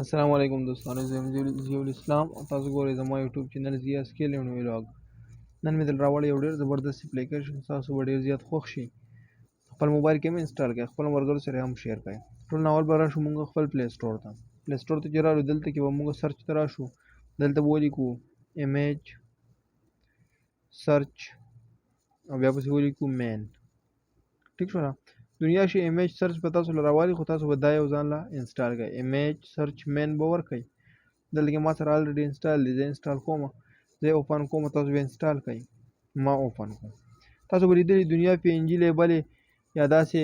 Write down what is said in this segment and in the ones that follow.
السلام علیکم دوستانو، زه یم ضیاء الاسلام او تاسو ګورئ زما یوټیوب چینل ضیا سکیل اینډ ویلاګ. نن مې دلته راوړی یو ډېر زبردست اپلیکیشن، تاسو به ډېر زیات خوښ شي. خپل موبایل کې هم انسټال کړئ، خپل ملګرو سره هم شیر کړئ. ټول ناول به راشو موږ خپل پلی سټور ته. پلی سټور ته چې رالو، دلته کې به موږ سرچ ته راشو. دلته به ولیکو ایمیج سرچ او بیا پسې ولیکو مین. ټیک شو نه؟ دنیا شي ایمیج سرچ به تاسو له راوالي، خو تاسو به دا یو ځان له انسټال کړئ. ایمیج سرچ مین به ورکړئ. دلته کې ما سره الریډي انسټال دی، زه انسټال کوم. زه یې اوپن کوم، تاسو به انسټال کړئ. ما اوپن کوم. تاسو به لیدلي دنیا پی ان جي لیبل یا داسې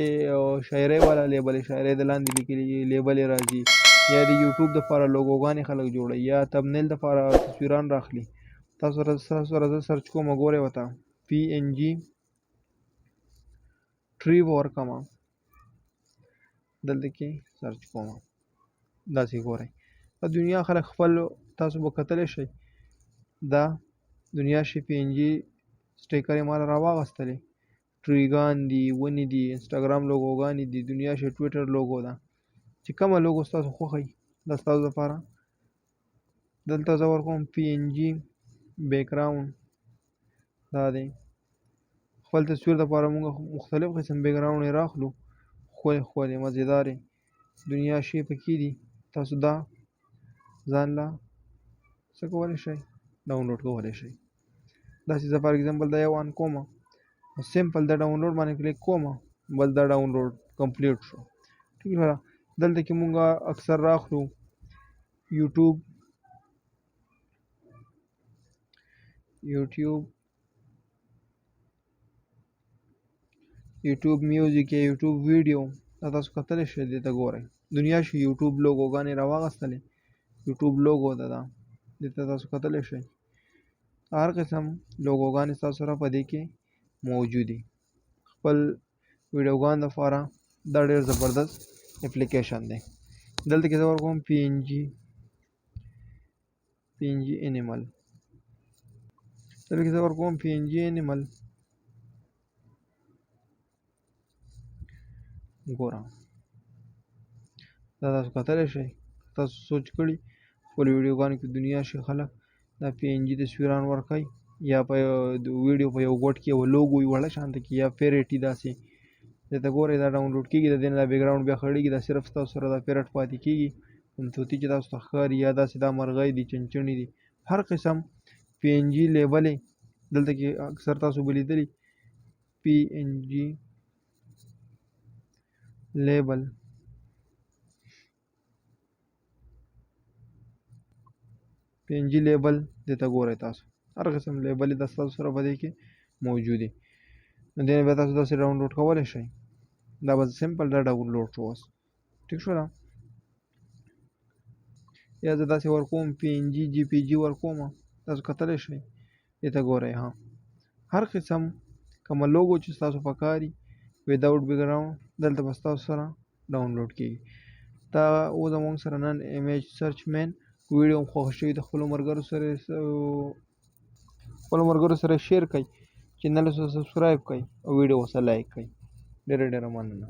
شاعرۍ والا لیبل، شاعرۍ د لاندې لیکلي لیبل راځي، یا د یوټیوب دپاره لوګوګانې خلک جوړوي، یا تمنیل دپاره تصویران راخلي. تاسو سره زه سرچ کوم، ګورئ ورته پی ان جي ټري به ورکړم. دلته کې سرچ کوم، داسې ګورئ. په دنیا خلک خپل، تاسو به کتلی شئ دا دنیا شي پی ان جي سټیکر یې ما له راواغېستلې. ټریګان دي، ونې دي، انسټاګرام لوګوګانې دي، دنیا شي ټویټر لوګو ده. چې کومه لوګو ستاسو خوښوي دا ستاسو دپاره. دلته زه ورکوم پی ان جي بیکګراوند، دا دی. خپل تصویر دپاره موږ مختلف قسم بیکګراوند یې راخلو، ښکلې ښکلې مزېدارې دنیا شی پکې دي. تاسو دا ځان له څه کولی شئ، ډاونلوډ کولی شئ. داسې زه فار ایګزامپل دا یو آن کوم، سمپل د ډاونلوډ باندې کلیک کوم، بس دا ډاونلوډ کمپلیټ شو. ټیک ده. دلته کې مونږ اکثر راخلو یوټیوب میوزیک یا یوټیوب ویډیو، دا تاسو کتلی شئ. دې ته ګورئ، دنیا شي یوټیوب لوګوګانې راواغېستلې. یوټیوب لوګو ده دا، دې ته تاسو کتلی شئ. هر قسم لوګوګانې ستاسو سره په دې کې موجودي. خپل ویډیوګان دپاره دا ډېر زبردست اپلیکیشن دی. دلته کې زه ورکوم پی ان جي انیمل. دلته کې زه ورکوم پی ان جي انیمل. ګوره دا تاسو کتلی شئ. تاسو سوچ کړي خپل ویډیوګانو کې دنیا شي خلک دا پی ان جي تصویران ورکوي، یا په ویډیو په یو ګوټ کې یو لوګو وي وړه شانته کې، یا پیرټي داسې. دې ته ګورئ دا ډاونلوډ کېږي، د دې نه دا بیکګراوند بیا خړېږي، دا صرف ستاسو سره دا پیرټ پاتې کېږي. کوم طوطي چې تاسو ته ښکاري، یا داسې دا مرغۍ دي، چنچڼې دي، هر قسم پی ان جي لیبل دلته کې اکثر تاسو به لیدلي پی ان جي لیبل. پی ان جي لیبل دې ته ګورئ، تاسو هر قسم لیبل دا ستاسو سره په دې کې موجود دي. نو دې نه بیا تاسو داسې ډاونلوډ کولی شئ. دا به سمپل دا ډاونلوډ شو اوس. ټیک شو ده؟ یا زه داسې ورکوم پی ان جي جی پی جي ورکوم، تاسو کتلی شئ. دې ته ګورئ. ها، هر قسم کومه لوګو چې ستاسو پکاري وداوټ بیکګراوند دلته به ستاسو سره ډاونلوډ کېږي. دا و زموږ سره نن ایمیج سرچ مین ویډیو هم خوښ شوي د خپلو ملګرو سره شیر کړئ، چینل سره سبسکرایب کړئ او ویډیو ورسره لایک کړئ. ډېره ډېره مننه.